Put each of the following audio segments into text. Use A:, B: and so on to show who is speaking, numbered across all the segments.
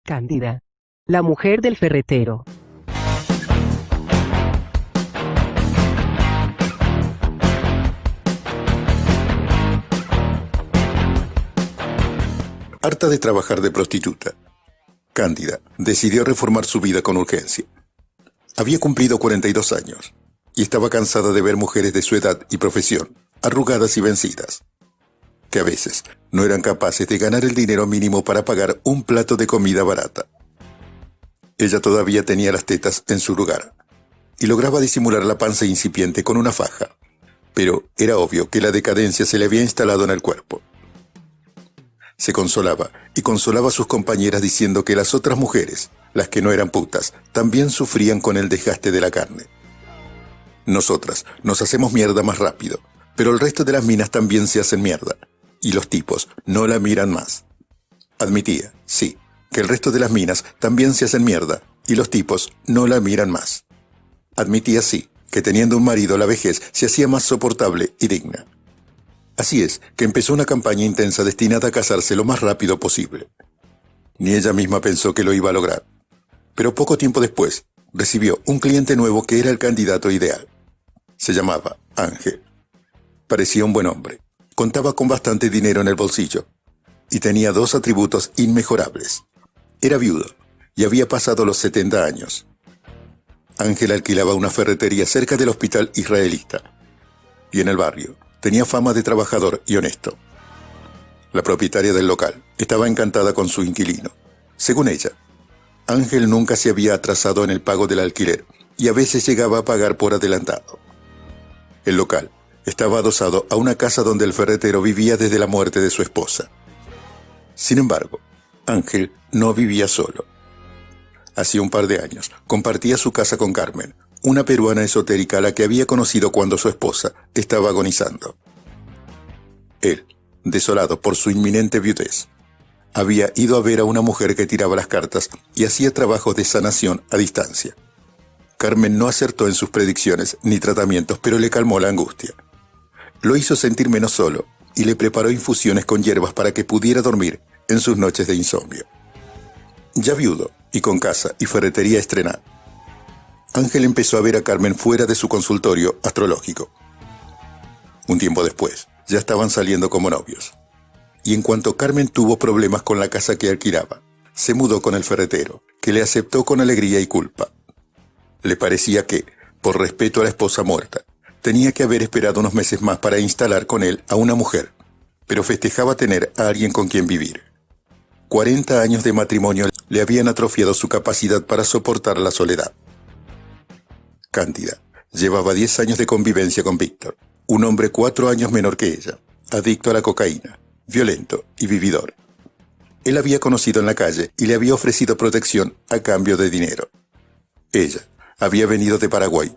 A: Cándida, la mujer del ferretero.
B: Harta de trabajar de prostituta, Cándida decidió reformar su vida con urgencia. Había cumplido 42 años y estaba cansada de ver mujeres de su edad y profesión, arrugadas y vencidas, que a veces no eran capaces de ganar el dinero mínimo para pagar un plato de comida barata. Ella todavía tenía las tetas en su lugar y lograba disimular la panza incipiente con una faja, pero era obvio que la decadencia se le había instalado en el cuerpo. Se consolaba y consolaba a sus compañeras diciendo que las otras mujeres, las que no eran putas, también sufrían con el desgaste de la carne. Nosotras nos hacemos mierda más rápido, pero el resto de las minas también se hacen mierda, y los tipos no la miran más. Admitía, sí, que el resto de las minas también se hacen mierda, y los tipos no la miran más. Admitía, sí, que teniendo un marido la vejez se hacía más soportable y digna. Así es que empezó una campaña intensa destinada a casarse lo más rápido posible. Ni ella misma pensó que lo iba a lograr. Pero poco tiempo después, recibió un cliente nuevo que era el candidato ideal. Se llamaba Ángel. Parecía un buen hombre, contaba con bastante dinero en el bolsillo y tenía dos atributos inmejorables. Era viudo y había pasado los 70 años. Ángel alquilaba una ferretería cerca del hospital israelita y en el barrio tenía fama de trabajador y honesto. La propietaria del local estaba encantada con su inquilino. Según ella, Ángel nunca se había atrasado en el pago del alquiler y a veces llegaba a pagar por adelantado. El local estaba adosado a una casa donde el ferretero vivía desde la muerte de su esposa. Sin embargo, Ángel no vivía solo. Hacía un par de años compartía su casa con Carmen, una peruana esotérica a la que había conocido cuando su esposa estaba agonizando. Él, desolado por su inminente viudez, había ido a ver a una mujer que tiraba las cartas y hacía trabajos de sanación a distancia. Carmen no acertó en sus predicciones ni tratamientos, pero le calmó la angustia. Lo hizo sentir menos solo y le preparó infusiones con hierbas para que pudiera dormir en sus noches de insomnio. Ya viudo y con casa y ferretería estrenada, Ángel empezó a ver a Carmen fuera de su consultorio astrológico. Un tiempo después, ya estaban saliendo como novios. Y en cuanto Carmen tuvo problemas con la casa que alquilaba, se mudó con el ferretero, que le aceptó con alegría y culpa. Le parecía que, por respeto a la esposa muerta, tenía que haber esperado unos meses más para instalar con él a una mujer, pero festejaba tener a alguien con quien vivir. 40 años de matrimonio le habían atrofiado su capacidad para soportar la soledad. Cándida llevaba 10 años de convivencia con Víctor, un hombre 4 años menor que ella, adicto a la cocaína, violento y vividor. Él había conocido en la calle y le había ofrecido protección a cambio de dinero. Ella había venido de Paraguay,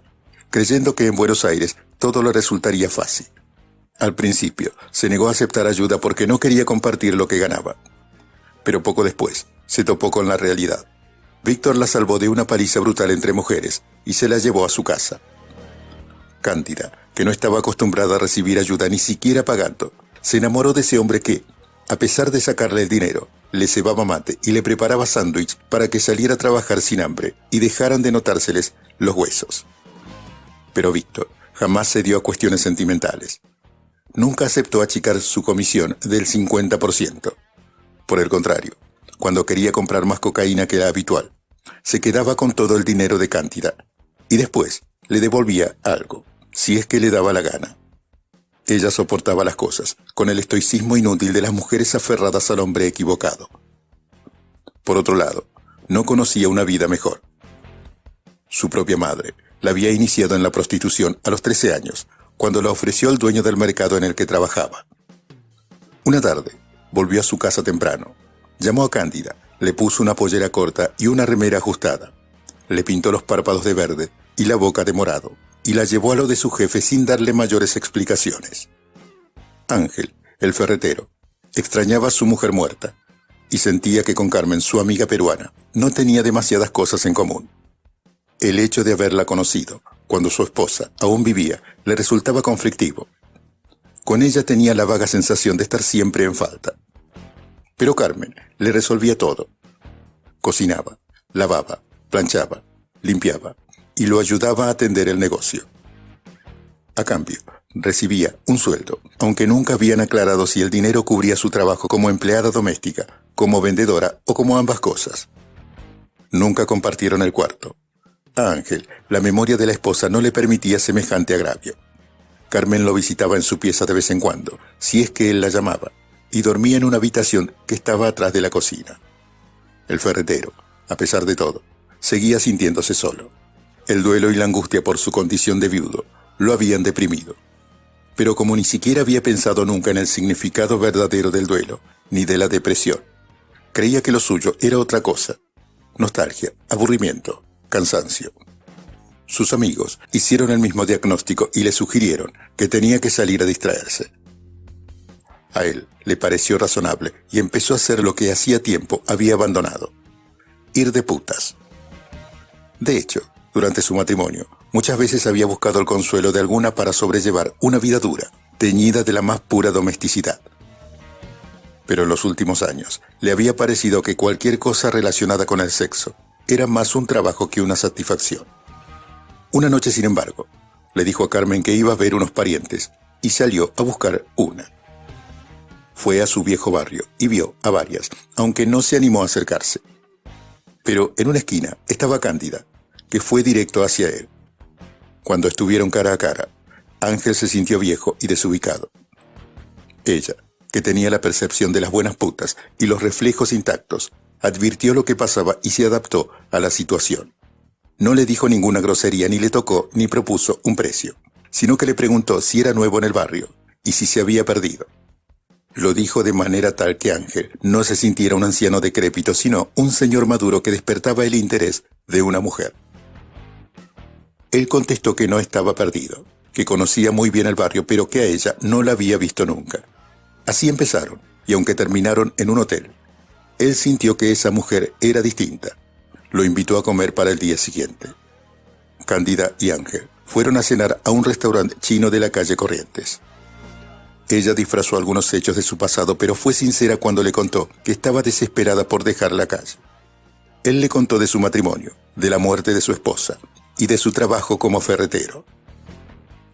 B: creyendo que en Buenos Aires todo le resultaría fácil. Al principio se negó a aceptar ayuda porque no quería compartir lo que ganaba. Pero poco después se topó con la realidad. Víctor la salvó de una paliza brutal entre mujeres y se la llevó a su casa. Cándida, que no estaba acostumbrada a recibir ayuda ni siquiera pagando, se enamoró de ese hombre que, a pesar de sacarle el dinero, le cebaba mate y le preparaba sándwich para que saliera a trabajar sin hambre y dejaran de notárseles los huesos. Pero Víctor jamás se dio a cuestiones sentimentales. Nunca aceptó achicar su comisión del 50%. Por el contrario, cuando quería comprar más cocaína que la habitual, se quedaba con todo el dinero de Cándida y después le devolvía algo, si es que le daba la gana. Ella soportaba las cosas con el estoicismo inútil de las mujeres aferradas al hombre equivocado. Por otro lado, no conocía una vida mejor. Su propia madre la había iniciado en la prostitución a los 13 años, cuando la ofreció al dueño del mercado en el que trabajaba. Una tarde, volvió a su casa temprano. Llamó a Cándida, le puso una pollera corta y una remera ajustada. Le pintó los párpados de verde y la boca de morado, y la llevó a lo de su jefe sin darle mayores explicaciones. Ángel, el ferretero, extrañaba a su mujer muerta, y sentía que con Carmen, su amiga peruana, no tenía demasiadas cosas en común. El hecho de haberla conocido, cuando su esposa aún vivía, le resultaba conflictivo. Con ella tenía la vaga sensación de estar siempre en falta. Pero Carmen le resolvía todo. cocinaba, lavaba, planchaba, limpiaba y lo ayudaba a atender el negocio. A cambio, recibía un sueldo, aunque nunca habían aclarado si el dinero cubría su trabajo como empleada doméstica, como vendedora o como ambas cosas. Nunca compartieron el cuarto. A Ángel, la memoria de la esposa no le permitía semejante agravio. Carmen lo visitaba en su pieza de vez en cuando, si es que él la llamaba, y dormía en una habitación que estaba atrás de la cocina. El ferretero, a pesar de todo, seguía sintiéndose solo. El duelo y la angustia por su condición de viudo lo habían deprimido. Pero como ni siquiera había pensado nunca en el significado verdadero del duelo, ni de la depresión, creía que lo suyo era otra cosa: nostalgia, aburrimiento, cansancio. Sus amigos hicieron el mismo diagnóstico y le sugirieron que tenía que salir a distraerse. A él le pareció razonable y empezó a hacer lo que hacía tiempo había abandonado: ir de putas. De hecho, durante su matrimonio, muchas veces había buscado el consuelo de alguna para sobrellevar una vida dura, teñida de la más pura domesticidad. Pero en los últimos años le había parecido que cualquier cosa relacionada con el sexo era más un trabajo que una satisfacción. Una noche, sin embargo, le dijo a Carmen que iba a ver unos parientes y salió a buscar una. Fue a su viejo barrio y vio a varias, aunque no se animó a acercarse. Pero en una esquina estaba Cándida, que fue directo hacia él. Cuando estuvieron cara a cara, Ángel se sintió viejo y desubicado. Ella, que tenía la percepción de las buenas putas y los reflejos intactos, advirtió lo que pasaba y se adaptó a la situación. No le dijo ninguna grosería, ni le tocó, ni propuso un precio, sino que le preguntó si era nuevo en el barrio y si se había perdido. Lo dijo de manera tal que Ángel no se sintiera un anciano decrépito, sino un señor maduro que despertaba el interés de una mujer. Él contestó que no estaba perdido, que conocía muy bien el barrio, pero que a ella no la había visto nunca. Así empezaron, y aunque terminaron en un hotel, él sintió que esa mujer era distinta. Lo invitó a comer para el día siguiente. Cándida y Ángel fueron a cenar a un restaurante chino de la calle Corrientes. Ella disfrazó algunos hechos de su pasado, pero fue sincera cuando le contó que estaba desesperada por dejar la calle. Él le contó de su matrimonio, de la muerte de su esposa y de su trabajo como ferretero.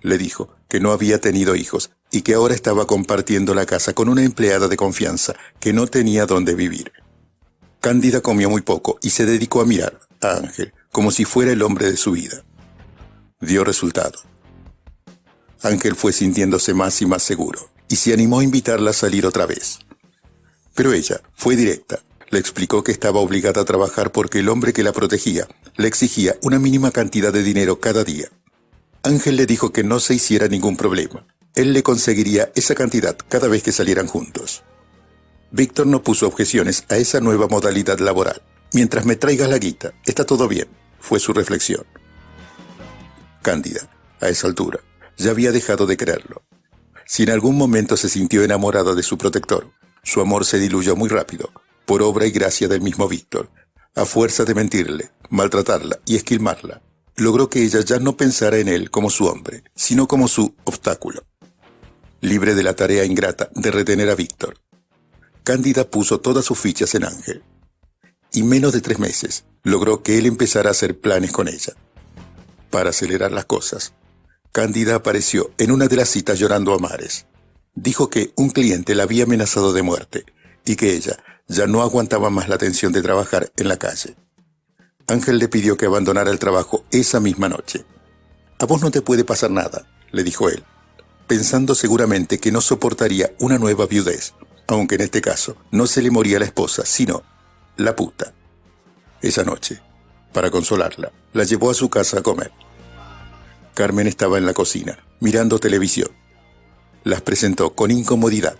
B: Le dijo que no había tenido hijos y que ahora estaba compartiendo la casa con una empleada de confianza que no tenía dónde vivir. Cándida comió muy poco y se dedicó a mirar a Ángel como si fuera el hombre de su vida. Dio resultado. Ángel fue sintiéndose más y más seguro y se animó a invitarla a salir otra vez. Pero ella fue directa. Le explicó que estaba obligada a trabajar porque el hombre que la protegía le exigía una mínima cantidad de dinero cada día. Ángel le dijo que no se hiciera ningún problema. Él le conseguiría esa cantidad cada vez que salieran juntos. Víctor no puso objeciones a esa nueva modalidad laboral. Mientras me traigas la guita, está todo bien, fue su reflexión. Cándida, a esa altura, ya había dejado de creerlo. Si en algún momento se sintió enamorada de su protector, su amor se diluyó muy rápido, por obra y gracia del mismo Víctor. A fuerza de mentirle, maltratarla y esquilmarla, logró que ella ya no pensara en él como su hombre, sino como su obstáculo. Libre de la tarea ingrata de retener a Víctor, Cándida puso todas sus fichas en Ángel. Y menos de 3 meses logró que él empezara a hacer planes con ella. Para acelerar las cosas, Cándida apareció en una de las citas llorando a mares. Dijo que un cliente la había amenazado de muerte y que ella ya no aguantaba más la tensión de trabajar en la calle. Ángel le pidió que abandonara el trabajo esa misma noche. «A vos no te puede pasar nada», le dijo él, pensando seguramente que no soportaría una nueva viudez, aunque en este caso no se le moría la esposa, sino la puta. Esa noche, para consolarla, la llevó a su casa a comer. Carmen estaba en la cocina, mirando televisión. Las presentó con incomodidad.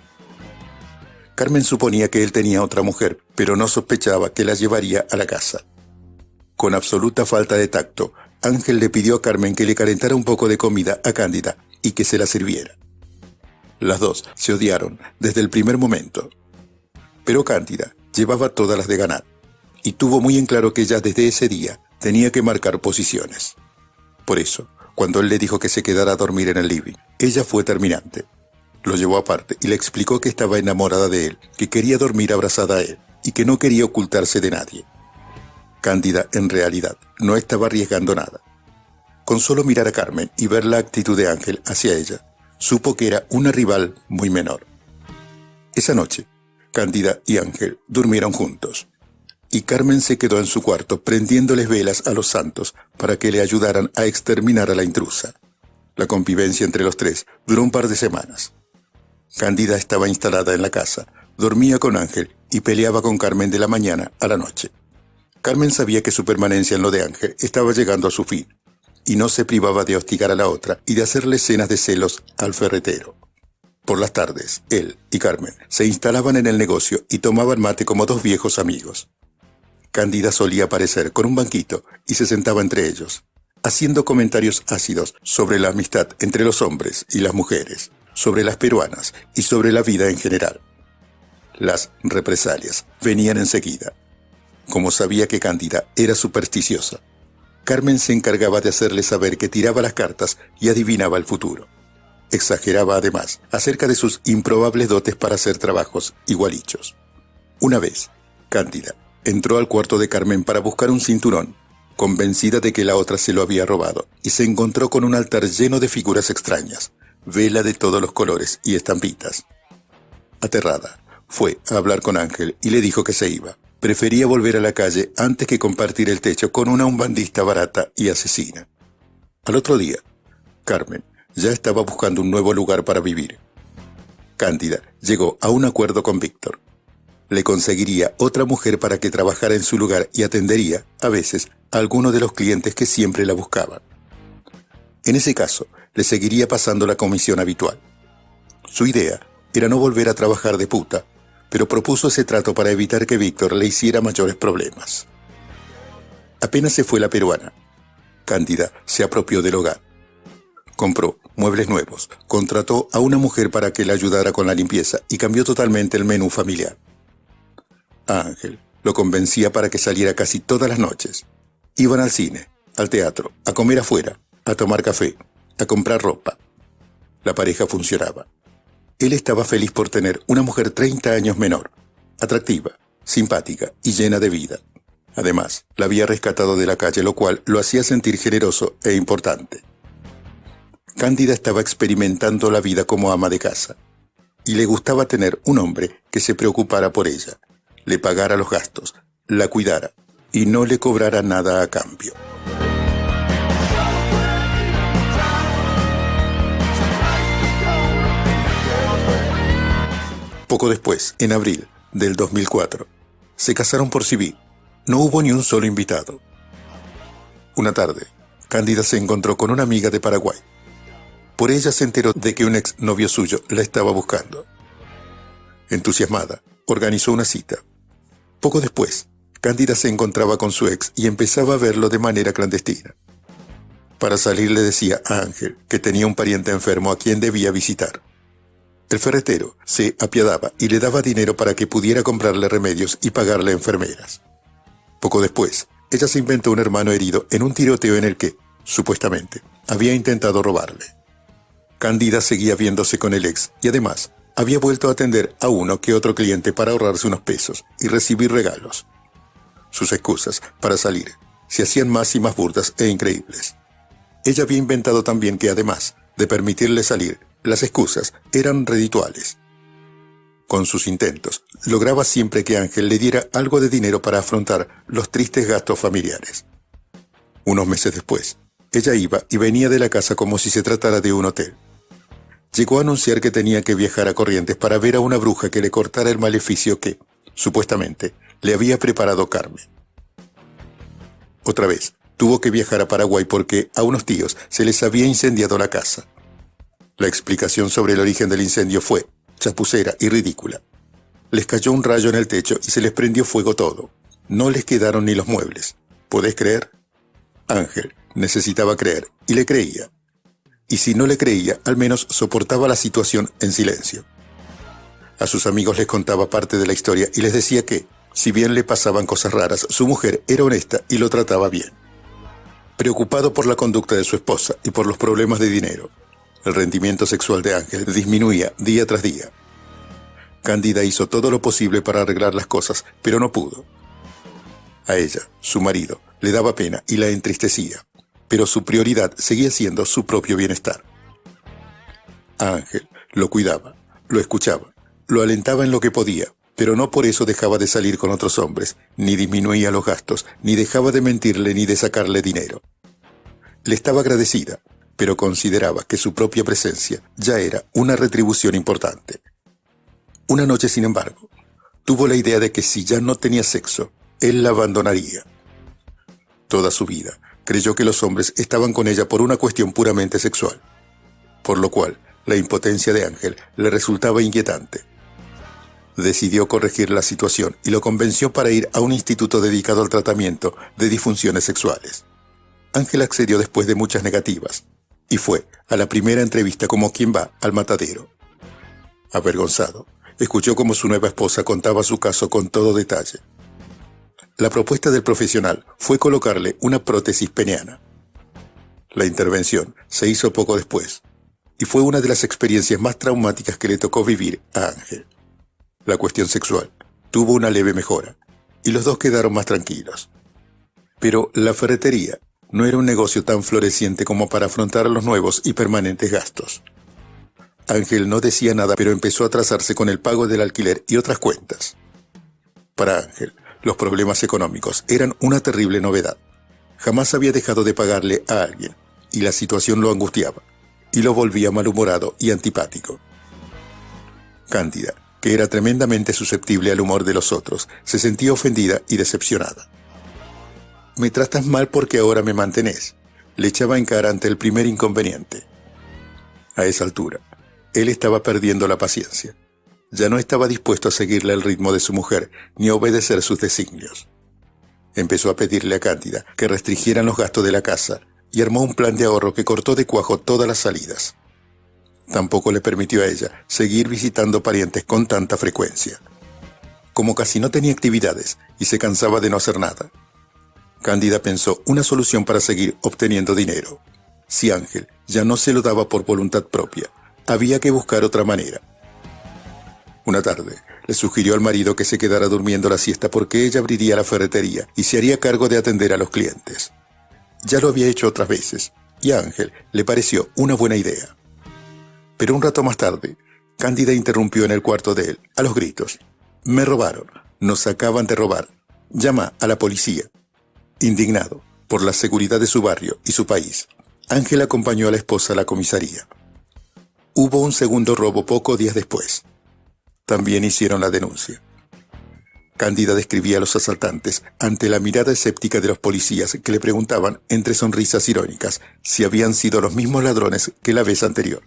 B: Carmen suponía que él tenía otra mujer, pero no sospechaba que la llevaría a la casa. Con absoluta falta de tacto, Ángel le pidió a Carmen que le calentara un poco de comida a Cándida y que se la sirviera. Las dos se odiaron desde el primer momento. Pero Cándida llevaba todas las de ganar, y tuvo muy en claro que ya desde ese día tenía que marcar posiciones. Por eso, cuando él le dijo que se quedara a dormir en el living, ella fue terminante. Lo llevó aparte y le explicó que estaba enamorada de él, que quería dormir abrazada a él y que no quería ocultarse de nadie. Cándida, en realidad, no estaba arriesgando nada. Con solo mirar a Carmen y ver la actitud de Ángel hacia ella, supo que era una rival muy menor. Esa noche, Cándida y Ángel durmieron juntos, y Carmen se quedó en su cuarto prendiéndoles velas a los santos para que le ayudaran a exterminar a la intrusa. La convivencia entre los tres duró un par de semanas. Cándida estaba instalada en la casa, dormía con Ángel y peleaba con Carmen de la mañana a la noche. Carmen sabía que su permanencia en lo de Ángel estaba llegando a su fin, y no se privaba de hostigar a la otra y de hacerle escenas de celos al ferretero. Por las tardes, él y Carmen se instalaban en el negocio y tomaban mate como dos viejos amigos. Cándida solía aparecer con un banquito y se sentaba entre ellos, haciendo comentarios ácidos sobre la amistad entre los hombres y las mujeres, sobre las peruanas y sobre la vida en general. Las represalias venían enseguida. Como sabía que Cándida era supersticiosa, Carmen se encargaba de hacerle saber que tiraba las cartas y adivinaba el futuro. Exageraba además acerca de sus improbables dotes para hacer trabajos igualichos. Una vez, Cándida entró al cuarto de Carmen para buscar un cinturón, convencida de que la otra se lo había robado, y se encontró con un altar lleno de figuras extrañas, vela de todos los colores y estampitas. Aterrada, fue a hablar con Ángel y le dijo que se iba. Prefería volver a la calle antes que compartir el techo con una umbandista barata y asesina. Al otro día, Carmen ya estaba buscando un nuevo lugar para vivir. Cándida llegó a un acuerdo con Víctor. Le conseguiría otra mujer para que trabajara en su lugar y atendería, a veces, a algunos de los clientes que siempre la buscaban. En ese caso, le seguiría pasando la comisión habitual. Su idea era no volver a trabajar de puta, pero propuso ese trato para evitar que Víctor le hiciera mayores problemas. Apenas se fue la peruana, Cándida se apropió del hogar. Compró muebles nuevos, contrató a una mujer para que le ayudara con la limpieza y cambió totalmente el menú familiar. A Ángel lo convencía para que saliera casi todas las noches. Iban al cine, al teatro, a comer afuera, a tomar café, a comprar ropa. La pareja funcionaba. Él estaba feliz por tener una mujer 30 años menor, atractiva, simpática y llena de vida. Además, la había rescatado de la calle, lo cual lo hacía sentir generoso e importante. Cándida estaba experimentando la vida como ama de casa, y le gustaba tener un hombre que se preocupara por ella, le pagara los gastos, la cuidara y no le cobrara nada a cambio. Poco después, en abril del 2004, se casaron por civil. No hubo ni un solo invitado. Una tarde, Cándida se encontró con una amiga de Paraguay. Por ella se enteró de que un ex novio suyo la estaba buscando. Entusiasmada, organizó una cita. Poco después, Cándida se encontraba con su ex y empezaba a verlo de manera clandestina. Para salir le decía a Ángel que tenía un pariente enfermo a quien debía visitar. El ferretero se apiadaba y le daba dinero para que pudiera comprarle remedios y pagarle enfermeras. Poco después, ella se inventó un hermano herido en un tiroteo en el que, supuestamente, había intentado robarle. Cándida seguía viéndose con el ex y además había vuelto a atender a uno que otro cliente para ahorrarse unos pesos y recibir regalos. Sus excusas para salir se hacían más y más burdas e increíbles. Ella había inventado también que además de permitirle salir, las excusas eran redituales. Con sus intentos, lograba siempre que Ángel le diera algo de dinero para afrontar los tristes gastos familiares. Unos meses después, ella iba y venía de la casa como si se tratara de un hotel. Llegó a anunciar que tenía que viajar a Corrientes para ver a una bruja que le cortara el maleficio que, supuestamente, le había preparado Carmen. Otra vez, tuvo que viajar a Paraguay porque a unos tíos se les había incendiado la casa. La explicación sobre el origen del incendio fue chapucera y ridícula. Les cayó un rayo en el techo y se les prendió fuego todo. No les quedaron ni los muebles. ¿Podés creer? Ángel necesitaba creer y le creía. Y si no le creía, al menos soportaba la situación en silencio. A sus amigos les contaba parte de la historia y les decía que, si bien le pasaban cosas raras, su mujer era honesta y lo trataba bien. Preocupado por la conducta de su esposa y por los problemas de dinero, el rendimiento sexual de Ángel disminuía día tras día. Cándida hizo todo lo posible para arreglar las cosas, pero no pudo. A ella, su marido, le daba pena y la entristecía, pero su prioridad seguía siendo su propio bienestar. A Ángel lo cuidaba, lo escuchaba, lo alentaba en lo que podía, pero no por eso dejaba de salir con otros hombres, ni disminuía los gastos, ni dejaba de mentirle ni de sacarle dinero. Le estaba agradecida, pero consideraba que su propia presencia ya era una retribución importante. Una noche, sin embargo, tuvo la idea de que si ya no tenía sexo, él la abandonaría. Toda su vida creyó que los hombres estaban con ella por una cuestión puramente sexual, por lo cual la impotencia de Ángel le resultaba inquietante. Decidió corregir la situación y lo convenció para ir a un instituto dedicado al tratamiento de disfunciones sexuales. Ángel accedió después de muchas negativas y fue a la primera entrevista como quien va al matadero. Avergonzado, escuchó cómo su nueva esposa contaba su caso con todo detalle. La propuesta del profesional fue colocarle una prótesis peniana. La intervención se hizo poco después y fue una de las experiencias más traumáticas que le tocó vivir a Ángel. La cuestión sexual tuvo una leve mejora y los dos quedaron más tranquilos. Pero la ferretería no era un negocio tan floreciente como para afrontar los nuevos y permanentes gastos. Ángel no decía nada, pero empezó a atrasarse con el pago del alquiler y otras cuentas. Para Ángel, los problemas económicos eran una terrible novedad. Jamás había dejado de pagarle a alguien, y la situación lo angustiaba, y lo volvía malhumorado y antipático. Cándida, que era tremendamente susceptible al humor de los otros, se sentía ofendida y decepcionada. «Me tratas mal porque ahora me mantenés», le echaba en cara ante el primer inconveniente. A esa altura, él estaba perdiendo la paciencia. Ya no estaba dispuesto a seguirle el ritmo de su mujer ni a obedecer sus designios. Empezó a pedirle a Cándida que restringieran los gastos de la casa y armó un plan de ahorro que cortó de cuajo todas las salidas. Tampoco le permitió a ella seguir visitando parientes con tanta frecuencia. Como casi no tenía actividades y se cansaba de no hacer nada, Cándida pensó una solución para seguir obteniendo dinero. Si Ángel ya no se lo daba por voluntad propia, había que buscar otra manera. Una tarde, le sugirió al marido que se quedara durmiendo la siesta porque ella abriría la ferretería y se haría cargo de atender a los clientes. Ya lo había hecho otras veces, y a Ángel le pareció una buena idea. Pero un rato más tarde, Cándida interrumpió en el cuarto de él, a los gritos. «Me robaron, nos acaban de robar. Llama a la policía». Indignado por la seguridad de su barrio y su país, Ángel acompañó a la esposa a la comisaría. Hubo un segundo robo pocos días después. También hicieron la denuncia. Cándida describía a los asaltantes ante la mirada escéptica de los policías que le preguntaban, entre sonrisas irónicas, si habían sido los mismos ladrones que la vez anterior.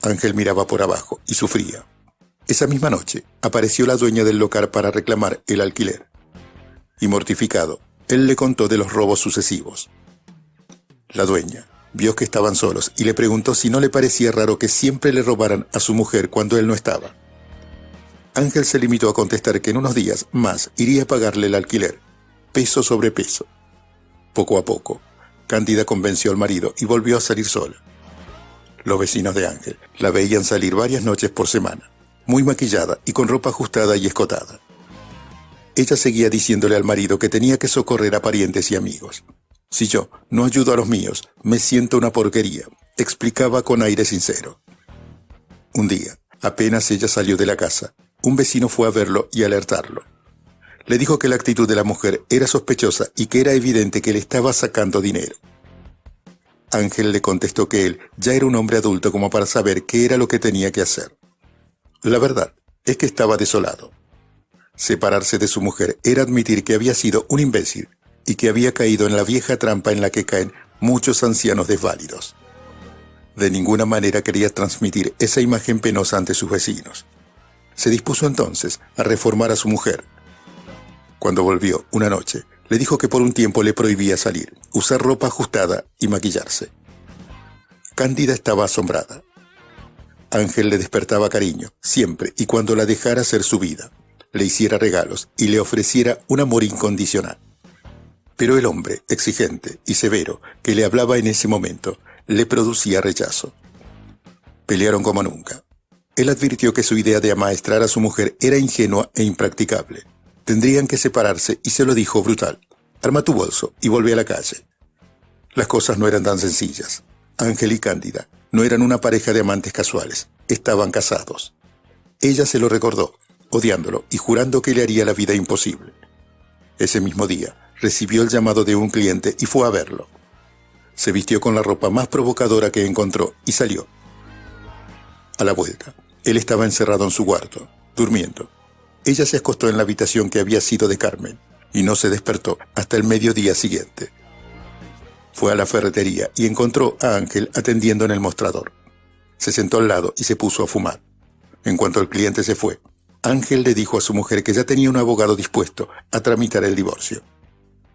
B: Ángel miraba por abajo y sufría. Esa misma noche apareció la dueña del local para reclamar el alquiler. Y mortificado, él le contó de los robos sucesivos. La dueña vio que estaban solos y le preguntó si no le parecía raro que siempre le robaran a su mujer cuando él no estaba. Ángel se limitó a contestar que en unos días más iría a pagarle el alquiler, peso sobre peso. Poco a poco, Cándida convenció al marido y volvió a salir sola. Los vecinos de Ángel la veían salir varias noches por semana, muy maquillada y con ropa ajustada y escotada. Ella seguía diciéndole al marido que tenía que socorrer a parientes y amigos. «Si yo no ayudo a los míos, me siento una porquería», explicaba con aire sincero. Un día, apenas ella salió de la casa, un vecino fue a verlo y alertarlo. Le dijo que la actitud de la mujer era sospechosa y que era evidente que le estaba sacando dinero. Ángel le contestó que él ya era un hombre adulto como para saber qué era lo que tenía que hacer. La verdad es que estaba desolado. Separarse de su mujer era admitir que había sido un imbécil y que había caído en la vieja trampa en la que caen muchos ancianos desválidos. De ninguna manera quería transmitir esa imagen penosa ante sus vecinos. Se dispuso entonces a reformar a su mujer. Cuando volvió una noche, le dijo que por un tiempo le prohibía salir, usar ropa ajustada y maquillarse. Cándida estaba asombrada. Ángel le despertaba cariño, siempre y cuando la dejara hacer su vida, le hiciera regalos y le ofreciera un amor incondicional. Pero el hombre, exigente y severo, que le hablaba en ese momento, le producía rechazo. Pelearon como nunca. Él advirtió que su idea de amaestrar a su mujer era ingenua e impracticable. Tendrían que separarse y se lo dijo brutal. Arma tu bolso y volví a la calle. Las cosas no eran tan sencillas. Ángel y Cándida no eran una pareja de amantes casuales, estaban casados. Ella se lo recordó, odiándolo y jurando que le haría la vida imposible. Ese mismo día, recibió el llamado de un cliente y fue a verlo. Se vistió con la ropa más provocadora que encontró y salió. A la vuelta, él estaba encerrado en su cuarto, durmiendo. Ella se acostó en la habitación que había sido de Carmen y no se despertó hasta el mediodía siguiente. Fue a la ferretería y encontró a Ángel atendiendo en el mostrador. Se sentó al lado y se puso a fumar. En cuanto el cliente se fue, Ángel le dijo a su mujer que ya tenía un abogado dispuesto a tramitar el divorcio.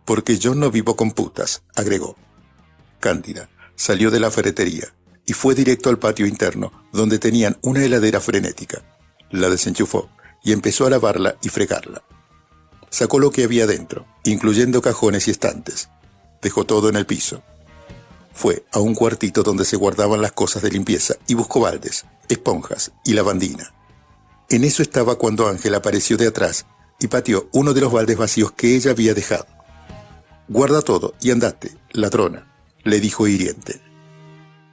B: «Porque yo no vivo con putas», agregó. Cándida salió de la ferretería y fue directo al patio interno, donde tenían una heladera frenética. La desenchufó y empezó a lavarla y fregarla. Sacó lo que había dentro, incluyendo cajones y estantes. Dejó todo en el piso. Fue a un cuartito donde se guardaban las cosas de limpieza y buscó baldes, esponjas y lavandina. En eso estaba cuando Ángel apareció de atrás y pateó uno de los baldes vacíos que ella había dejado. «Guarda todo y andate, ladrona», le dijo hiriente.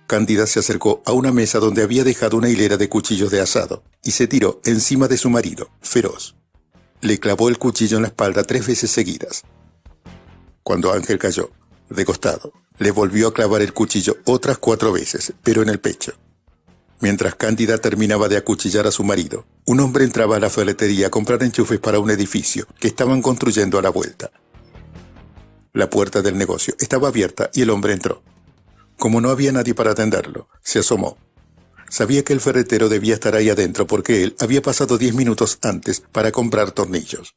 B: Cándida se acercó a una mesa donde había dejado una hilera de cuchillos de asado y se tiró encima de su marido, feroz. Le clavó el cuchillo en la espalda 3 veces seguidas. Cuando Ángel cayó, de costado, le volvió a clavar el cuchillo otras 4 veces, pero en el pecho. Mientras Cándida terminaba de acuchillar a su marido, un hombre entraba a la ferretería a comprar enchufes para un edificio que estaban construyendo a la vuelta. La puerta del negocio estaba abierta y el hombre entró. Como no había nadie para atenderlo, se asomó. Sabía que el ferretero debía estar ahí adentro porque él había pasado 10 minutos antes para comprar tornillos.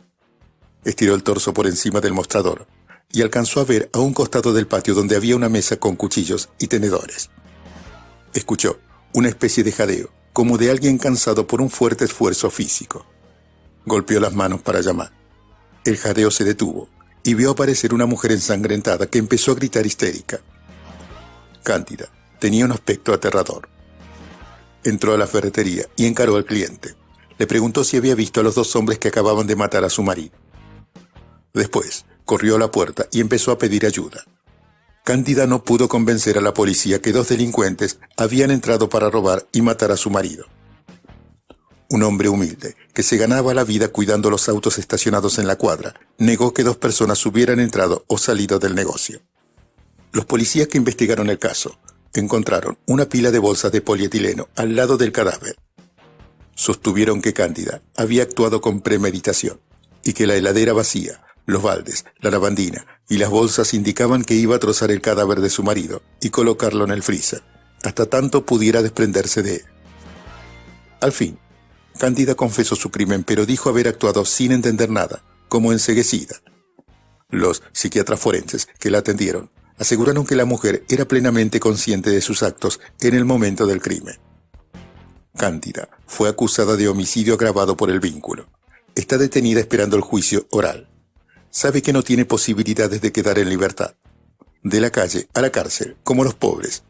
B: Estiró el torso por encima del mostrador y alcanzó a ver a un costado del patio donde había una mesa con cuchillos y tenedores. Escuchó una especie de jadeo, como de alguien cansado por un fuerte esfuerzo físico. Golpeó las manos para llamar. El jadeo se detuvo y vio aparecer una mujer ensangrentada que empezó a gritar histérica. Cándida tenía un aspecto aterrador. Entró a la ferretería y encaró al cliente. Le preguntó si había visto a los 2 hombres que acababan de matar a su marido. Después, corrió a la puerta y empezó a pedir ayuda. Cándida no pudo convencer a la policía que 2 delincuentes habían entrado para robar y matar a su marido. Un hombre humilde, que se ganaba la vida cuidando los autos estacionados en la cuadra, negó que 2 personas hubieran entrado o salido del negocio. Los policías que investigaron el caso encontraron una pila de bolsas de polietileno al lado del cadáver. Sostuvieron que Cándida había actuado con premeditación y que la heladera vacía, los baldes, la lavandina y las bolsas indicaban que iba a trozar el cadáver de su marido y colocarlo en el freezer, hasta tanto pudiera desprenderse de él. Al fin, Cándida confesó su crimen, pero dijo haber actuado sin entender nada, como enceguecida. Los psiquiatras forenses que la atendieron aseguraron que la mujer era plenamente consciente de sus actos en el momento del crimen. Cándida fue acusada de homicidio agravado por el vínculo. Está detenida esperando el juicio oral. Sabe que no tiene posibilidades de quedar en libertad. De la calle a la cárcel, como los pobres,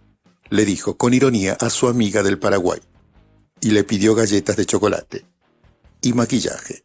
B: le dijo con ironía a su amiga del Paraguay. Y le pidió galletas de chocolate y maquillaje.